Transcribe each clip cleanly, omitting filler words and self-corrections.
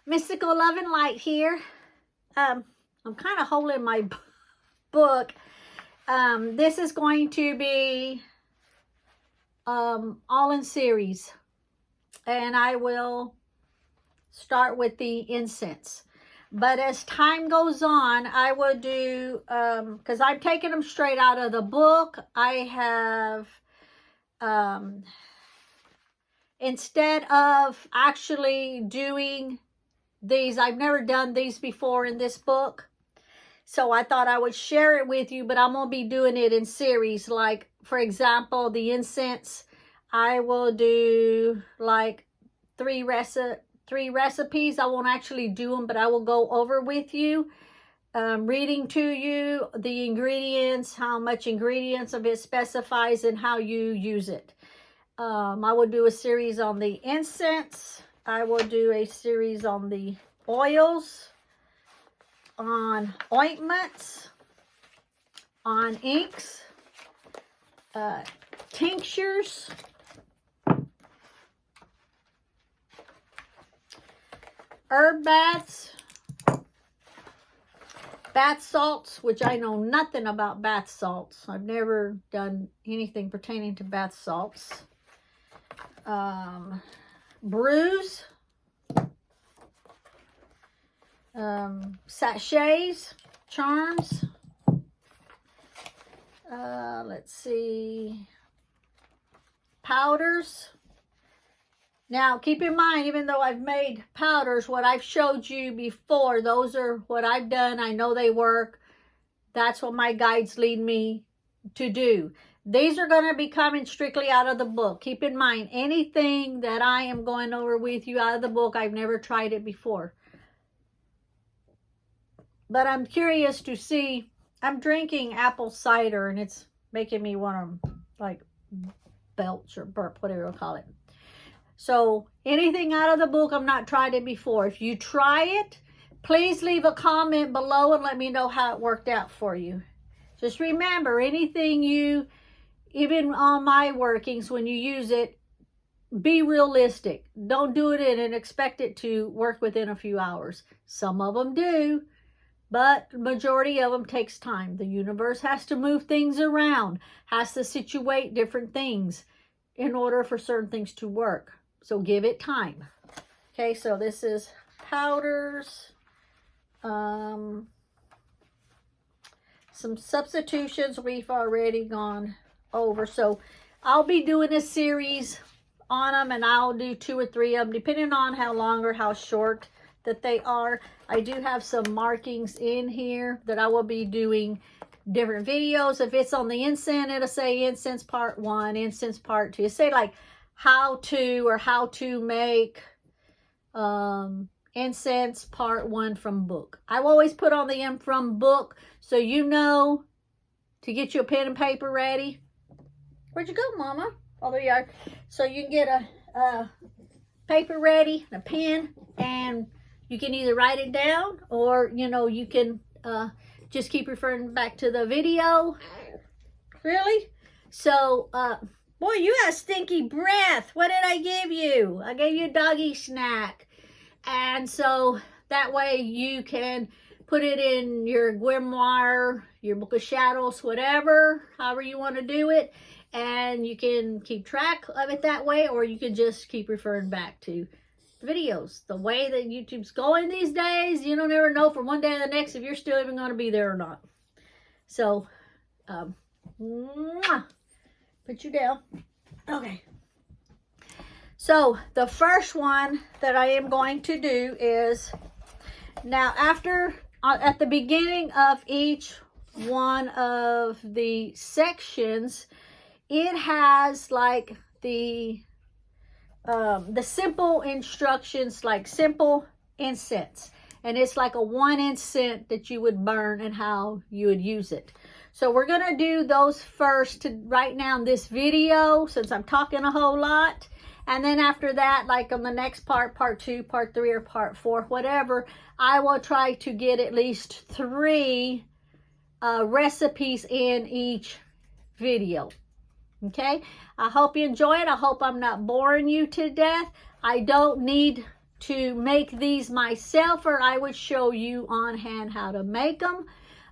Mystical Love and Light here. I'm kind of holding my book. This is going to be all in series. And I will start with the incense. But as time goes on, I will do, because I'm taking them straight out of the book. I have, instead of actually doing these, I've never done these before in this book. So I thought I would share it with you, but I'm going to be doing it in series. Like, for example, the incense, I will do like three recipes. I won't actually do them, but I will go over with you, reading to you the ingredients, how much ingredients of it specifies, and how you use it. I will do a series on the incense. I will do a series on the oils, on ointments, on inks, tinctures, herb baths, bath salts, which I know nothing about bath salts. I've never done anything pertaining to bath salts. Brews, sachets, charms, let's see, powders. Now keep in mind, even though I've made powders, what I've showed you before, those are what I've done. I know they work. That's what my guides lead me to do. These are going to be coming strictly out of the book. Keep in mind, anything that I am going over with you out of the book, I've never tried it before. But I'm curious to see. I'm drinking apple cider, and it's making me want to, like, belch or burp, whatever you call it. So anything out of the book, I've not tried it before. If you try it, please leave a comment below and let me know how it worked out for you. Just remember, anything you, even on my workings, when you use it, be realistic. Don't do it in and expect it to work within a few hours. Some of them do, but the majority of them takes time. The universe has to move things around, has to situate different things in order for certain things to work. So give it time. Okay, so this is powders. Some substitutions we've already gone over. So I'll be doing a series on them, and I'll do 2 or 3 of them, depending on how long or how short that they are. I do have some markings in here that I will be doing different videos. If it's on the incense, it'll say incense part 1, incense part 2. It'll say like how to, or how to make incense part 1 from book. I've always put on the from book, so you know to get you a pen and paper ready. Where'd you go, Mama? Oh, there you are. So you can get a paper ready, a pen, and you can either write it down, or, you know, you can just keep referring back to the video. Really? So, boy, you have stinky breath. What did I give you? I gave you a doggy snack. And so that way you can put it in your grimoire, your book of shadows, whatever, however you want to do it. And you can keep track of it that way, or you can just keep referring back to videos. The way that YouTube's going these days, you don't ever know from one day to the next if you're still even going to be there or not. So, put you down. Okay. So, the first one that I am going to do is, now after, at the beginning of each one of the sections, it has like the simple instructions, like simple incense, and it's like a 1 incense that you would burn and how you would use it. So we're going to do those first right now in this video, since I'm talking a whole lot. And then after that, like on the next part, part 2, part 3, or part 4, whatever, I will try to get at least 3 recipes in each video. Okay, I hope you enjoy it. I hope I'm not boring you to death. I don't need to make these myself, or I would show you on hand how to make them.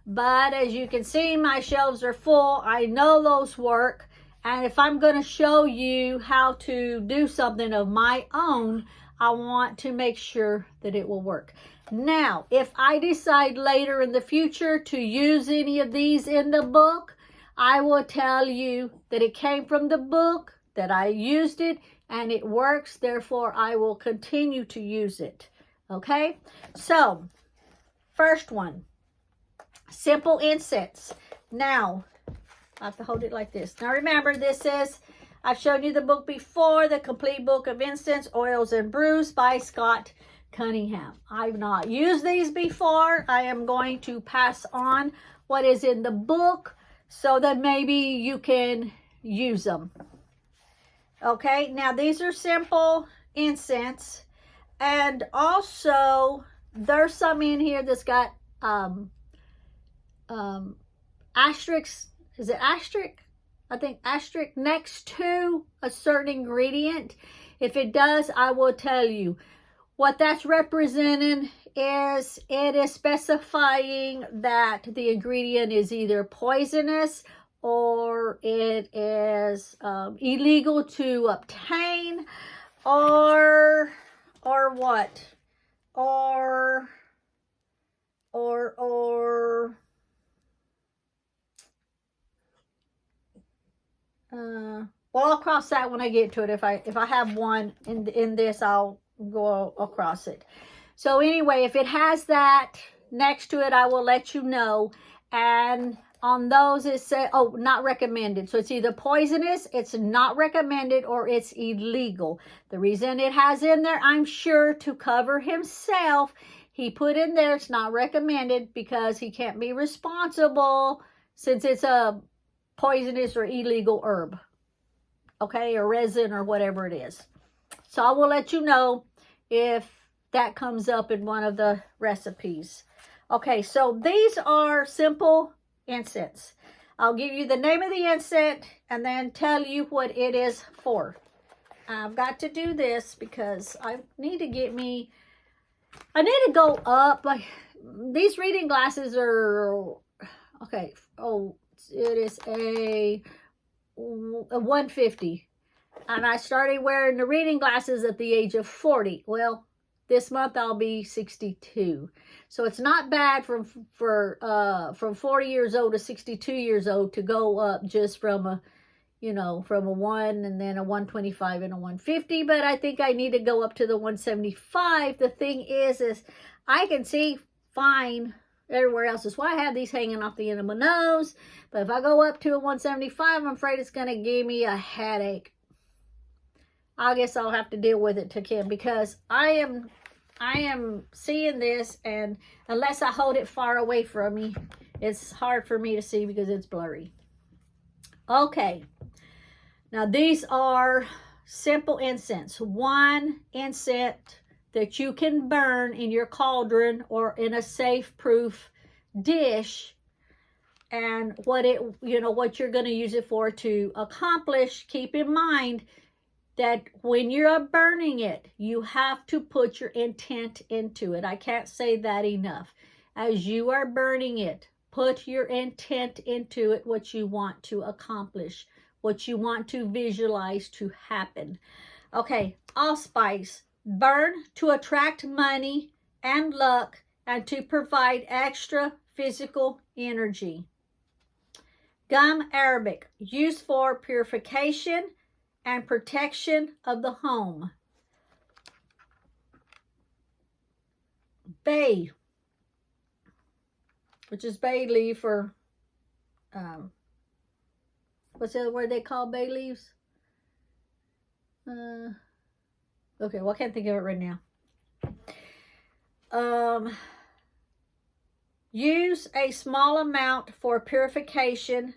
But as you can see, my shelves are full. I know those work. And if I'm going to show you how to do something of my own, I want to make sure that it will work. Now, if I decide later in the future to use any of these in the book, I will tell you that it came from the book, that I used it, and it works. Therefore, I will continue to use it. Okay? So, first one, simple incense. Now, I have to hold it like this. Now remember, this is, I've shown you the book before, The Complete Book of Incense, Oils and Brews by Scott Cunningham. I've not used these before. I am going to pass on what is in the book so that maybe you can use them. Okay, now these are simple incense. And also, there's some in here that's got asterisks. Is it asterisk? I think asterisk next to a certain ingredient. If it does, I will tell you. What that's representing is it is specifying that the ingredient is either poisonous or it is illegal to obtain, or what? Well, I'll cross that when I get to it. If I have one in this, I'll go across it. So anyway, if it has that next to it, I will let you know. And on those it says, oh, not recommended. So it's either poisonous, it's not recommended, or it's illegal. The reason it has in there, I'm sure, to cover himself, he put in there it's not recommended because he can't be responsible since it's a poisonous or illegal herb, okay, or resin or whatever it is. So I will let you know if that comes up in one of the recipes. Okay, so these are simple incense. I'll give you the name of the incense and then tell you what it is for. I've got to do this because I need to go up. Like, these reading glasses are, okay, oh, it is a 150. And I started wearing the reading glasses at the age of 40. Well, this month I'll be 62. So it's not bad from 40 years old to 62 years old to go up just from a 1 and then a 125 and a 150. But I think I need to go up to the 175. The thing is I can see fine everywhere else. That's why I have these hanging off the end of my nose. But if I go up to a 175, I'm afraid it's going to give me a headache. I guess I'll have to deal with it to Kim, because I am seeing this, and unless I hold it far away from me, it's hard for me to see because it's blurry. Okay. Now these are simple incense. One incense that you can burn in your cauldron or in a safe proof dish. And what you're going to use it for to accomplish, keep in mind that when you're burning it, you have to put your intent into it. I can't say that enough. As you are burning it, put your intent into it, what you want to accomplish, what you want to visualize to happen. Okay, allspice. Burn to attract money and luck and to provide extra physical energy. Gum Arabic, used for purification and protection of the home. Bay, which is bay leaf, or what's the other word they call bay leaves? Okay, well, I can't think of it right now. Use a small amount for purification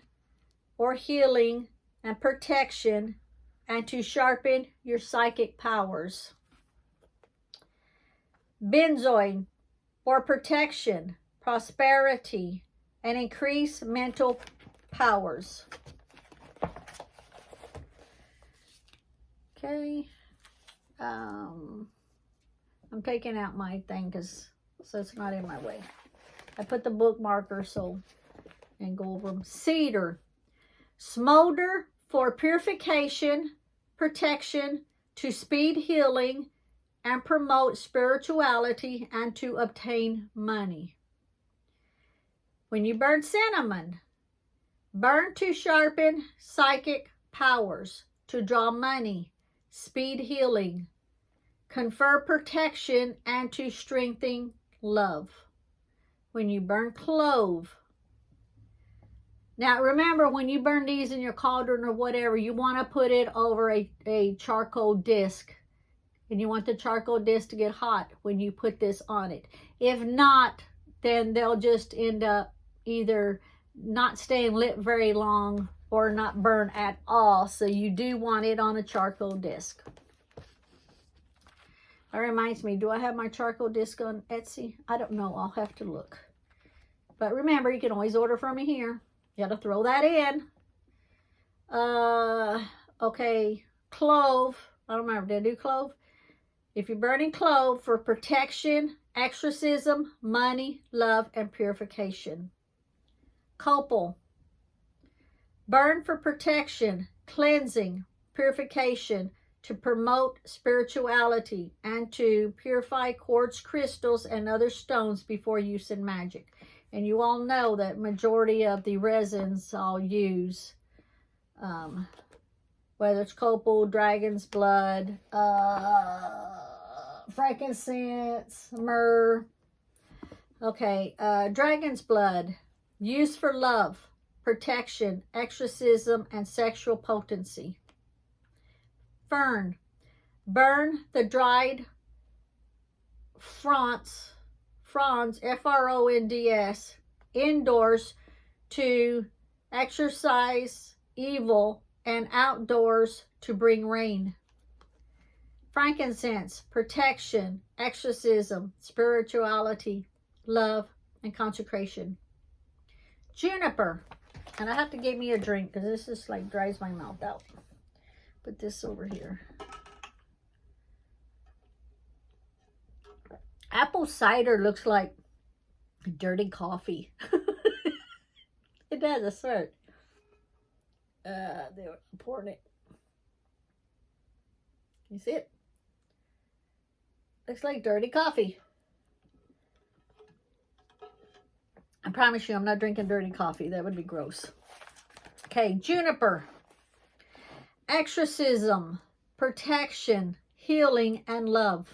or healing and protection, and to sharpen your psychic powers. Benzoin, for protection, prosperity, and increase mental powers. Okay. I'm I'm taking out my thing so it's not in my way. I put the bookmarker and go over them. Cedar. Smolder for purification, protection, to speed healing, and promote spirituality, and to obtain money. When you burn cinnamon, burn to sharpen psychic powers, to draw money, speed healing, confer protection, and to strengthen love. When you burn clove. Now remember, when you burn these in your cauldron or whatever, you want to put it over a charcoal disc. And you want the charcoal disc to get hot when you put this on it. If not, then they'll just end up either not staying lit very long or not burn at all. So you do want it on a charcoal disc. That reminds me, do I have my charcoal disc on Etsy? I don't know. I'll have to look. But remember, you can always order from me here. You got to throw that in. Okay, clove. I don't remember. Did I do clove? If you're burning clove for protection, exorcism, money, love, and purification. Copal. Burn for protection, cleansing, purification, to promote spirituality, and to purify quartz crystals and other stones before use in magic. And you all know that majority of the resins I'll use, whether it's copal, dragon's blood, frankincense, myrrh. Okay, dragon's blood, used for love, protection, exorcism, and sexual potency. Fern, burn the dried fronds, Fronds, indoors to exorcise evil, and outdoors to bring rain. Frankincense, protection, exorcism, spirituality, love, and consecration. Juniper, and I have to get me a drink because this just like dries my mouth out. Put this over here. Apple cider looks like dirty coffee. It does, I swear. They were pouring it. You see it? Looks like dirty coffee. I promise you I'm not drinking dirty coffee. That would be gross. Okay, juniper. Exorcism, protection, healing, and love.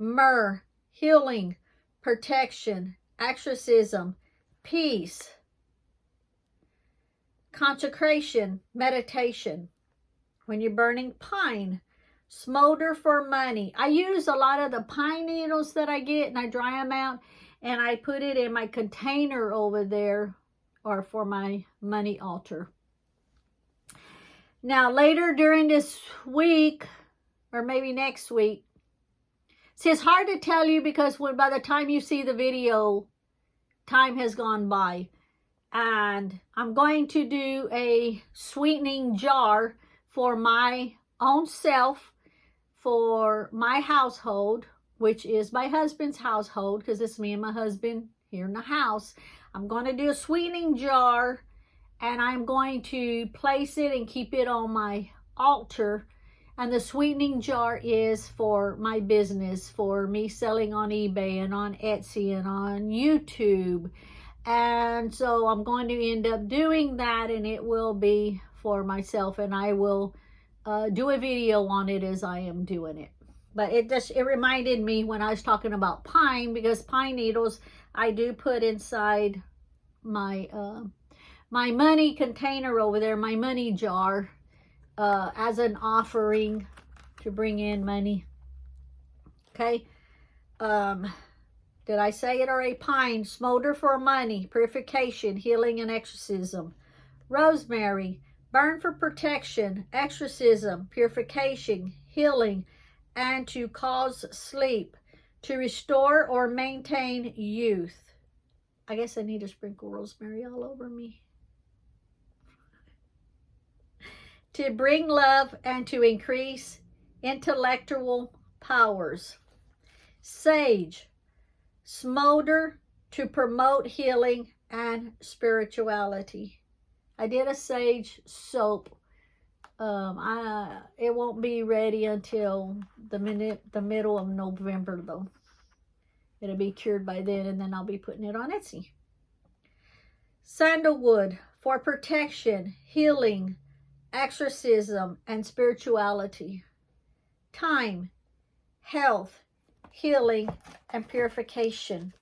Myrrh, healing, protection, exorcism, peace, consecration, meditation. When you're burning pine, smolder for money. I use a lot of the pine needles that I get and I dry them out and I put it in my container over there or for my money altar. Now later during this week or maybe next week, see, it's hard to tell you because by the time you see the video, time has gone by. And I'm going to do a sweetening jar for my own self, for my household, which is my husband's household, because it's me and my husband here in the house. I'm going to do a sweetening jar, and I'm going to place it and keep it on my altar. And the sweetening jar is for my business, for me selling on eBay and on Etsy and on YouTube. And so I'm going to end up doing that, and it will be for myself, and I will do a video on it as I am doing it. But it reminded me when I was talking about pine, because pine needles I do put inside my my money container over there, my money jar, as an offering to bring in money. Okay. Did I say it already? Pine, smolder for money, purification, healing, and exorcism. Rosemary, burn for protection, exorcism, purification, healing, and to cause sleep, to restore or maintain youth. I guess I need to sprinkle rosemary all over me. To bring love and to increase intellectual powers. Sage, smolder to promote healing and spirituality. I did a sage soap. It won't be ready until the middle of November though. It'll be cured by then, and then I'll be putting it on Etsy. Sandalwood for protection, healing, exorcism, and spirituality. Thyme, health, healing, and purification.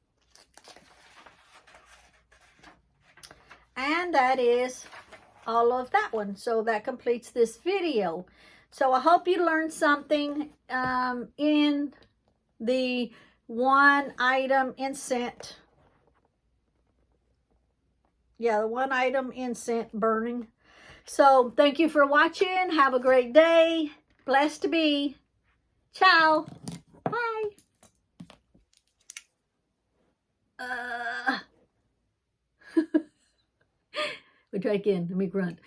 And that is all of that one. So that completes this video. So I hope you learned something in the one item incense. Yeah, the one item incense burning. So thank you for watching. Have a great day. Blessed to be. Ciao. Bye. We'll try again. Let me grunt.